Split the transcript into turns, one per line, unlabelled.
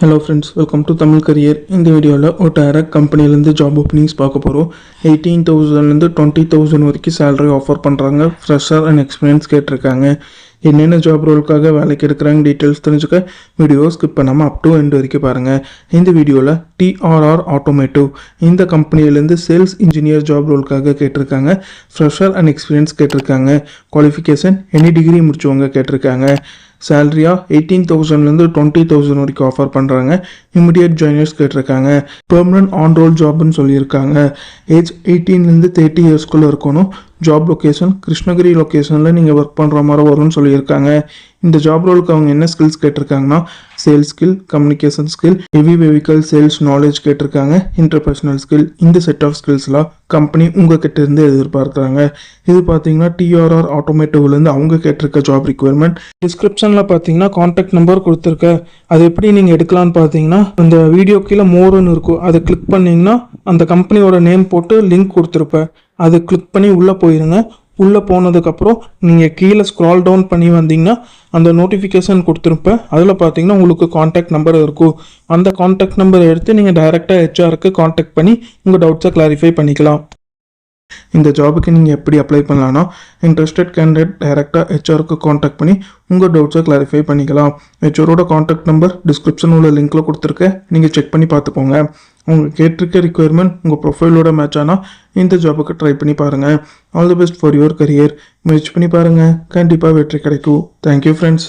Hello friends, welcome to Tamil career. இந்த வீடியோவில் ஒரு டைரக்ட் கம்பெனிலேருந்து ஜாப் ஓப்பனிங்ஸ் பார்க்க போகிறோம். 18,000 20,000 வரைக்கும் சேலரி ஆஃபர் பண்ணுறாங்க. ஃப்ரெஷர் அண்ட் எக்ஸ்பீரியன்ஸ் கேட்டிருக்காங்க. என்னென்ன ஜாப் ரோலுக்காக வேலைக்கு எடுக்கிறாங்க டீட்டெயில்ஸ் தெரிஞ்சுக்க வீடியோ ஸ்கிப் பண்ணாமல் அப் டு எண்ட் வரைக்கும் பாருங்கள். இந்த வீடியோவில் TRR ஆட்டோமேட்டிவ் இந்த கம்பெனிலேருந்து சேல்ஸ் இன்ஜினியர் ஜாப் ரோலுக்காக கேட்டிருக்காங்க. ஃப்ரெஷர் அண்ட் எக்ஸ்பீரியன்ஸ் கேட்டிருக்காங்க. குவாலிஃபிகேஷன் எனி டிகிரி முடிச்சவங்க கேட்டிருக்காங்க. சேலரியாக 18,000 20,000 வரைக்கும் ஆஃபர் பண்ணுறாங்க. இமிடியேட் ஜாயினர்ஸ் கேட்டிருக்காங்க. பெர்மனன்ட் ஆன் ரோல் ஜாப்னு சொல்லியிருக்காங்க. ஏஜ் 18 30 இயர்ஸ்குள்ளே இருக்கணும். ஜாப் லொக்கேஷன் கிருஷ்ணகிரி லொக்கேஷனில் நீங்கள் ஒர்க் பண்ணுற மாதிரி வரும்னு சொல்லியிருக்காங்க. இந்த ஜாப் ரோலுக்கு அவங்க என்ன ஸ்கில்ஸ் கேட்டிருக்காங்கன்னா sales skill, communication skill, heavy vehicle sales knowledge கேட்டிருக்காங்க. Interpersonal skill. இந்த செட் ஆஃப் ஸ்கில்ஸ்லாம் கம்பெனி உங்கள் கிட்ட இருந்து எதிர்பார்க்குறாங்க. இது பார்த்தீங்கன்னா TRR ஆட்டோமேட்டிவ்லேருந்து அவங்க கேட்டிருக்க ஜாப் ரிக்வயர்மெண்ட். டிஸ்கிரிப்ஷனில் பார்த்தீங்கன்னா கான்டாக்ட் நம்பர் கொடுத்துருக்கேன். அது எப்படி நீங்கள் எடுக்கலான்னு பார்த்தீங்கன்னா இந்த வீடியோ கீழே மோர்னு இருக்கும், அதை கிளிக் பண்ணிங்கன்னா அந்த கம்பெனியோட நேம் போட்டு லிங்க் கொடுத்துருப்பேன். அதை கிளிக் பண்ணி உள்ளே போயிருங்க. உள்ளே போனதுக்கப்புறம் நீங்கள் கீழே ஸ்க்ரால் டவுன் பண்ணி வந்தீங்கன்னா அந்த நோட்டிஃபிகேஷன் கொடுத்துருப்பேன். அதில் பார்த்தீங்கன்னா உங்களுக்கு கான்டாக்ட் நம்பர் இருக்கும். அந்த கான்டாக்ட் நம்பரை எடுத்து நீங்கள் டைரெக்டாக ஹெச்ஆருக்கு கான்டாக்ட் பண்ணி உங்கள் டவுட்ஸை கிளாரிஃபை பண்ணிக்கலாம். இந்த ஜாபுக்கு நீங்கள் எப்படி அப்ளை பண்ணலான்னா இன்ட்ரெஸ்டட் கேண்டிடேட் டைரெக்டாக ஹெச்ஆருக்கு காண்டாக்ட் பண்ணி உங்கள் டவுட்ஸை கிளாரிஃபை பண்ணிக்கலாம். ஹெச்ஆரோட காண்டாக்ட் நம்பர் டிஸ்கிரிப்ஷன் உள்ள லிங்க்கில் கொடுத்துருக்கேன், நீங்கள் செக் பண்ணி பார்த்துக்கோங்க. உங்களுக்கு கேட்டிருக்க ரிக்வயர்மெண்ட் உங்கள் ப்ரொஃபைலோட மேட்ச் ஆனால் இந்த ஜாபுக்கு ட்ரை பண்ணி பாருங்கள். All the best for your career. முயற்சி பண்ணி பாருங்கள், கண்டிப்பாக வெற்றி கிடைக்கும். Thank you friends.